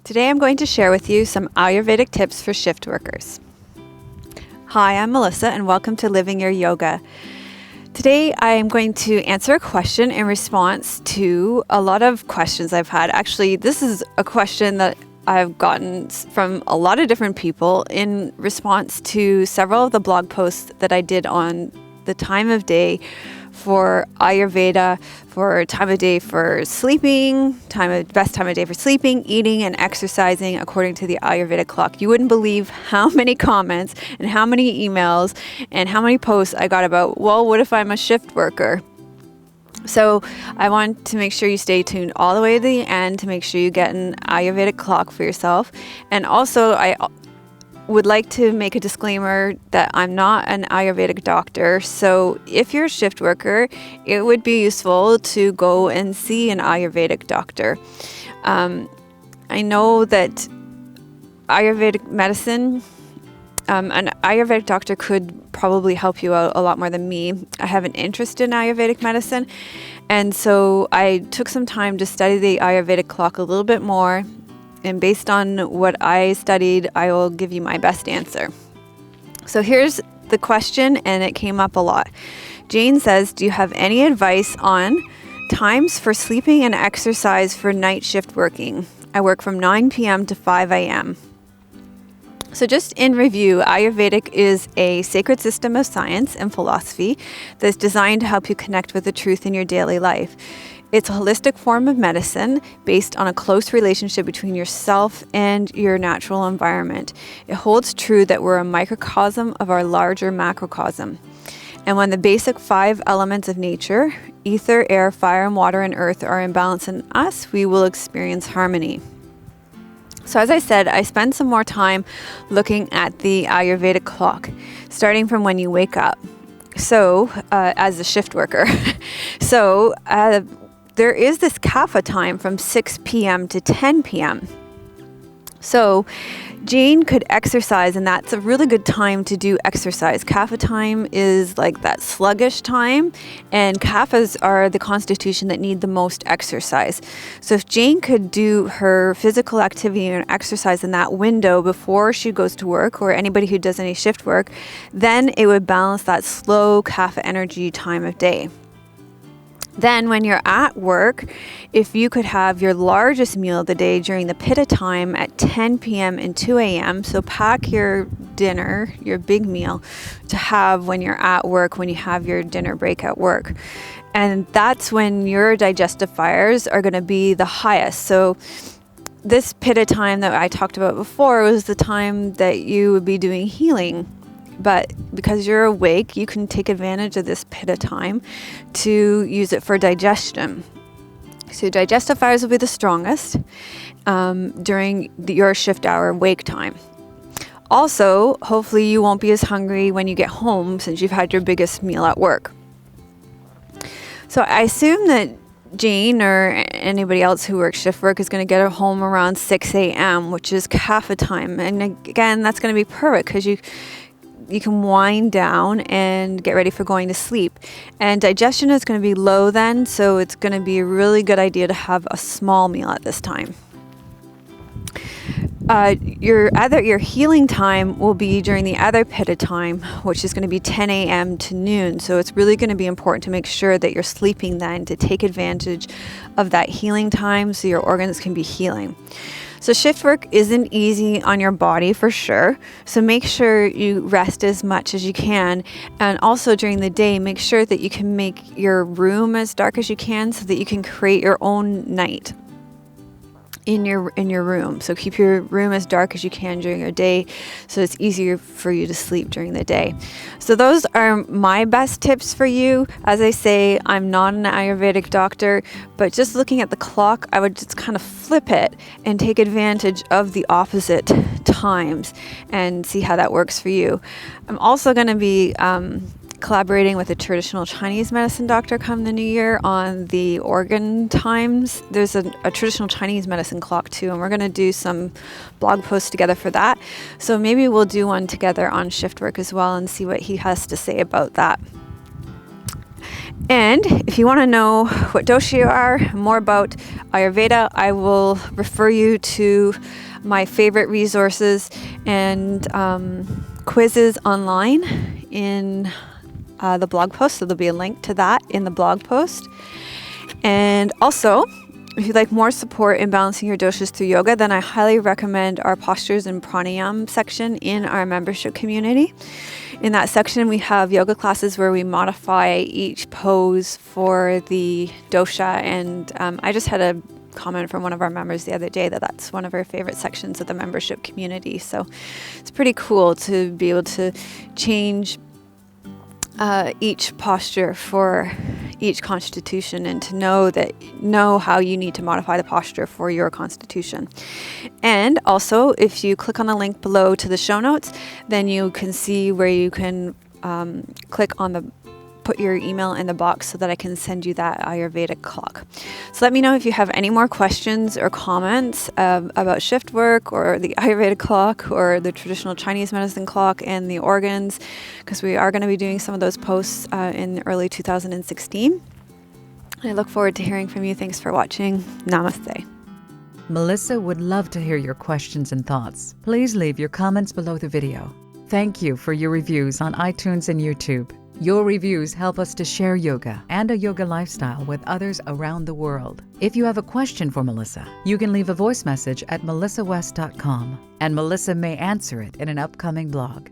Today I'm going to share with you some Ayurvedic tips for shift workers. Hi, I'm Melissa and welcome to Living Your Yoga. Today I am going to answer a question in response to a lot of questions I've had. Actually, this is a question that I've gotten from a lot of different people in response to several of the blog posts that I did on the time of day for Ayurveda, for time of day for sleeping, best time of day for sleeping, eating, and exercising according to the Ayurvedic clock. You wouldn't believe how many comments and how many emails and how many posts I got about, well, what if I'm a shift worker? So I want to make sure you stay tuned all the way to the end to make sure you get an Ayurvedic clock for yourself. And also, I would like to make a disclaimer that I'm not an Ayurvedic doctor. So if you're a shift worker, it would be useful to go and see an Ayurvedic doctor. I know that Ayurvedic medicine, an Ayurvedic doctor could probably help you out a lot more than me. I have an interest in Ayurvedic medicine. And so I took some time to study the Ayurvedic clock a little bit more. And based on what I studied, I will give you my best answer. So here's the question, and it came up a lot. Jayne says, do you have any advice on times for sleeping and exercise for night shift working? I work from 9 p.m. to 5 a.m. So just in review, Ayurvedic is a sacred system of science and philosophy that's designed to help you connect with the truth in your daily life. It's a holistic form of medicine based on a close relationship between yourself and your natural environment. It holds true that we're a microcosm of our larger macrocosm. And when the basic 5 elements of nature, ether, air, fire, and water, and earth are in balance in us, we will experience harmony. So as I said, I spend some more time looking at the Ayurvedic clock, starting from when you wake up. So, as a shift worker. So, there is this kapha time from 6 p.m. to 10 p.m. So Jayne could exercise, and that's a really good time to do exercise. Kapha time is like that sluggish time, and kaphas are the constitution that need the most exercise. So if Jayne could do her physical activity and exercise in that window before she goes to work, or anybody who does any shift work, then it would balance that slow kapha energy time of day. Then when you're at work, if you could have your largest meal of the day during the pitta time at 10 p.m. and 2 a.m., so pack your dinner, your big meal, to have when you're at work, when you have your dinner break at work. And that's when your digestive fires are going to be the highest. So this pitta time that I talked about before was the time that you would be doing healing. But because you're awake, you can take advantage of this pitta time to use it for digestion. So digestive fires will be the strongest during your shift hour wake time. Also, hopefully you won't be as hungry when you get home since you've had your biggest meal at work. So I assume that Jayne or anybody else who works shift work is going to get home around 6 a.m., which is kapha time. And again, that's going to be perfect because you can wind down and get ready for going to sleep. And digestion is going to be low then, so it's going to be a really good idea to have a small meal at this time. Your healing time will be during the other pitta time, which is going to be 10 a.m. to noon. So it's really going to be important to make sure that you're sleeping then to take advantage of that healing time so your organs can be healing. So shift work isn't easy on your body for sure. So make sure you rest as much as you can. And also during the day, make sure that you can make your room as dark as you can so that you can create your own night in your room. So keep your room as dark as you can during your day so it's easier for you to sleep during the day. So those are my best tips for you. As I say, I'm not an Ayurvedic doctor, but just looking at the clock, I would just kind of flip it and take advantage of the opposite times and see how that works for you. I'm also going to be collaborating with a traditional Chinese medicine doctor come the new year on the organ times. There's a traditional Chinese medicine clock too, and we're going to do some blog posts together for that. So maybe we'll do one together on shift work as well and see what he has to say about that. And if you want to know what dosha you are, more about Ayurveda, I will refer you to my favorite resources and quizzes online in the blog post. So there'll be a link to that in the blog post. And also, if you'd like more support in balancing your doshas through yoga, then I highly recommend our postures and pranayam section in our membership community. In that section, we have yoga classes where we modify each pose for the dosha. And I just had a comment from one of our members the other day that that's one of her favorite sections of the membership community. So it's pretty cool to be able to change each posture for each constitution, and to know how you need to modify the posture for your constitution. And also, if you click on the link below to the show notes, then you can see where you can click on put your email in the box so that I can send you that Ayurvedic clock. So let me know if you have any more questions or comments about shift work or the Ayurvedic clock or the traditional Chinese medicine clock and the organs, because we are going to be doing some of those posts in early 2016. I look forward to hearing from you. Thanks for watching. Namaste. Melissa would love to hear your questions and thoughts. Please leave your comments below the video. Thank you for your reviews on iTunes and YouTube. Your reviews help us to share yoga and a yoga lifestyle with others around the world. If you have a question for Melissa, you can leave a voice message at melissawest.com, and Melissa may answer it in an upcoming blog.